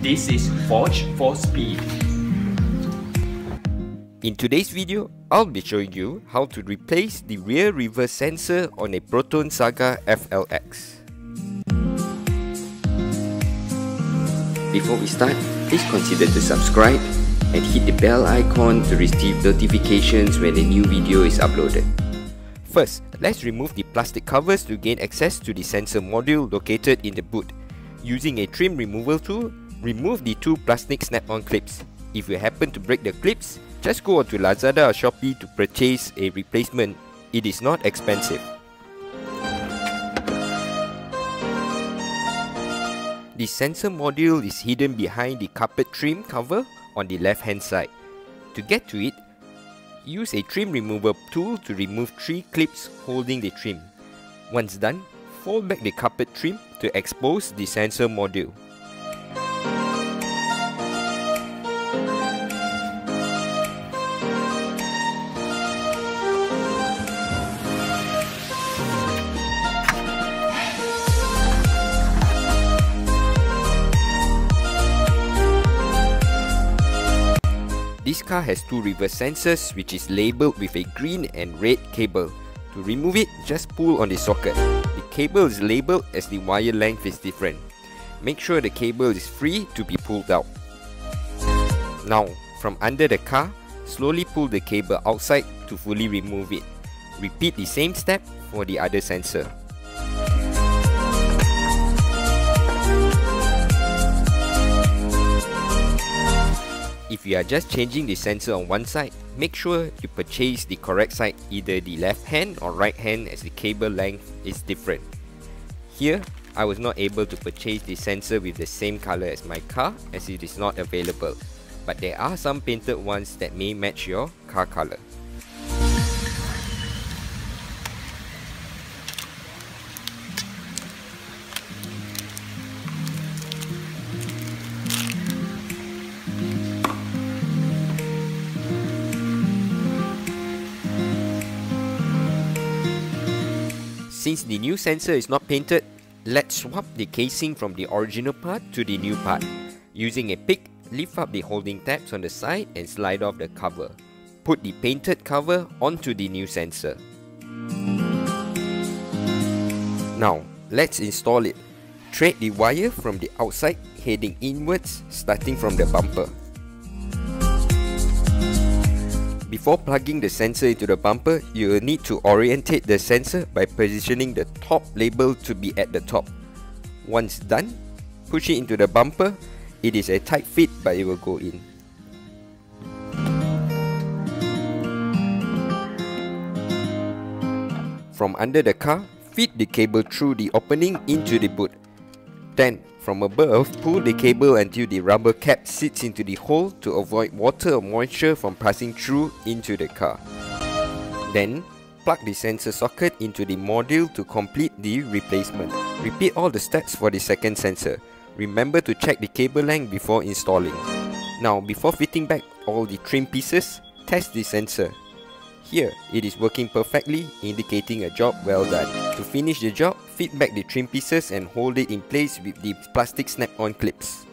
This is Forge for Speed. In today's video, I'll be showing you how to replace the rear reverse sensor on a Proton Saga FLX. Before we start, please consider to subscribe and hit the bell icon to receive notifications when a new video is uploaded. First, let's remove the plastic covers to gain access to the sensor module located in the boot. Using a trim removal tool, remove the two plastic snap-on clips. If you happen to break the clips, just go onto Lazada or Shopee to purchase a replacement. It is not expensive. The sensor module is hidden behind the carpet trim cover on the left hand side. To get to it, use a trim remover tool to remove 3 clips holding the trim. Once done, fold back the carpet trim to expose the sensor module. This car has 2 reverse sensors which is labelled with a green and red cable. To remove it, just pull on the socket. The cable is labelled as the wire length is different. Make sure the cable is free to be pulled out. Now, from under the car, slowly pull the cable outside to fully remove it. Repeat the same step for the other sensor. If you are just changing the sensor on one side, make sure you purchase the correct side, either the left hand or right hand, as the cable length is different. Here, I was not able to purchase the sensor with the same color as my car as it is not available, but there are some painted ones that may match your car color. Since the new sensor is not painted, let's swap the casing from the original part to the new part. Using a pick, lift up the holding tabs on the side and slide off the cover. Put the painted cover onto the new sensor. Now, let's install it. Thread the wire from the outside heading inwards, starting from the bumper. Before plugging the sensor into the bumper, you will need to orientate the sensor by positioning the top label to be at the top. Once done, push it into the bumper. It is a tight fit, but it will go in. From under the car, feed the cable through the opening into the boot. Then, from above, pull the cable until the rubber cap sits into the hole to avoid water or moisture from passing through into the car. Then, plug the sensor socket into the module to complete the replacement. Repeat all the steps for the second sensor. Remember to check the cable length before installing. Now, before fitting back all the trim pieces, test the sensor. Here, it is working perfectly, indicating a job well done. To finish the job, fit back the trim pieces and hold it in place with the plastic snap-on clips.